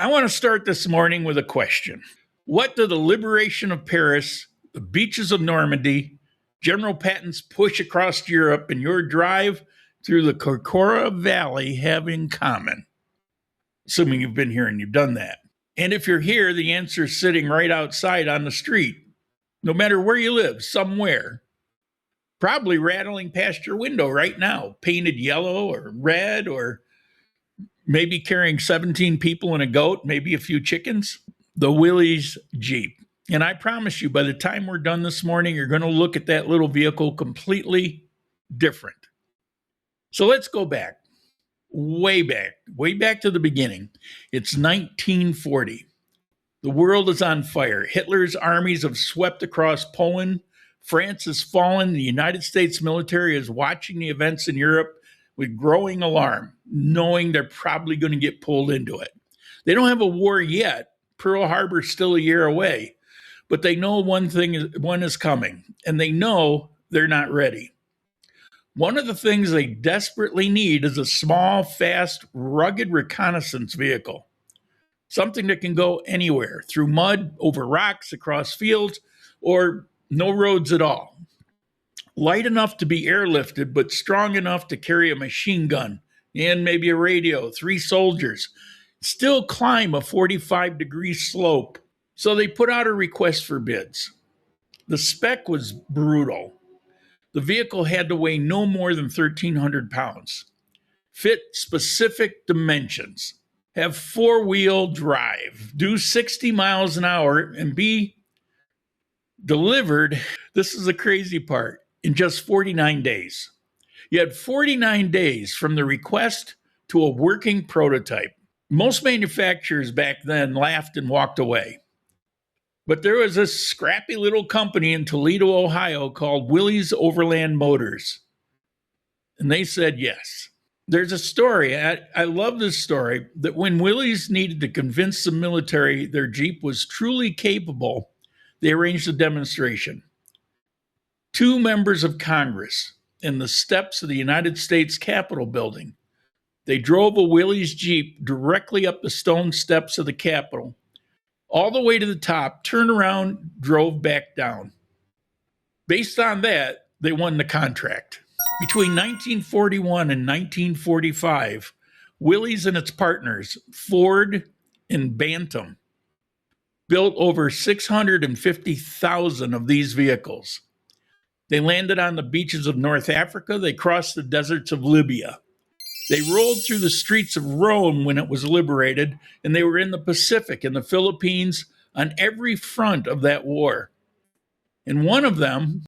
I want to start this morning with a question. What do the liberation of Paris, the beaches of Normandy, General Patton's push across Europe, and your drive through the Corcora Valley have in common? Assuming you've been here and you've done that. And if you're here, the answer is sitting right outside on the street. No matter where you live, somewhere. Probably rattling past your window right now, painted yellow or red, or maybe carrying 17 people and a goat, maybe a few chickens. The Willys Jeep. And I promise you, by the time we're done this morning, you're going to look at that little vehicle completely different. So let's go back, way back to the beginning. It's 1940. The world is on fire. Hitler's armies have swept across Poland. France has fallen. The United States military is watching the events in Europe with growing alarm, knowing they're probably going to get pulled into it. They don't have a war yet. Pearl Harbor's still a year away. But they know one is coming, and they know they're not ready. One of the things they desperately need is a small, fast, rugged reconnaissance vehicle. Something that can go anywhere, through mud, over rocks, across fields, or no roads at all. Light enough to be airlifted, but strong enough to carry a machine gun and maybe a radio, 3 soldiers. Still climb a 45-degree slope. So they put out a request for bids. The spec was brutal. The vehicle had to weigh no more than 1,300 pounds, fit specific dimensions, have 4-wheel drive, do 60 miles an hour, and be delivered, this is the crazy part, in just 49 days. You had 49 days from the request to a working prototype. Most manufacturers back then laughed and walked away. But there was this scrappy little company in Toledo, Ohio called Willys Overland Motors. And they said yes. There's a story, I love this story, that when Willys needed to convince the military their Jeep was truly capable, they arranged a demonstration. 2 members of Congress in the steps of the United States Capitol building. They drove a Willys Jeep directly up the stone steps of the Capitol, all the way to the top, turned around, drove back down. Based on that, they won the contract. Between 1941 and 1945, Willys and its partners, Ford and Bantam, built over 650,000 of these vehicles. They landed on the beaches of North Africa. They crossed the deserts of Libya. They rolled through the streets of Rome when it was liberated, and they were in the Pacific and the Philippines on every front of that war. And one of them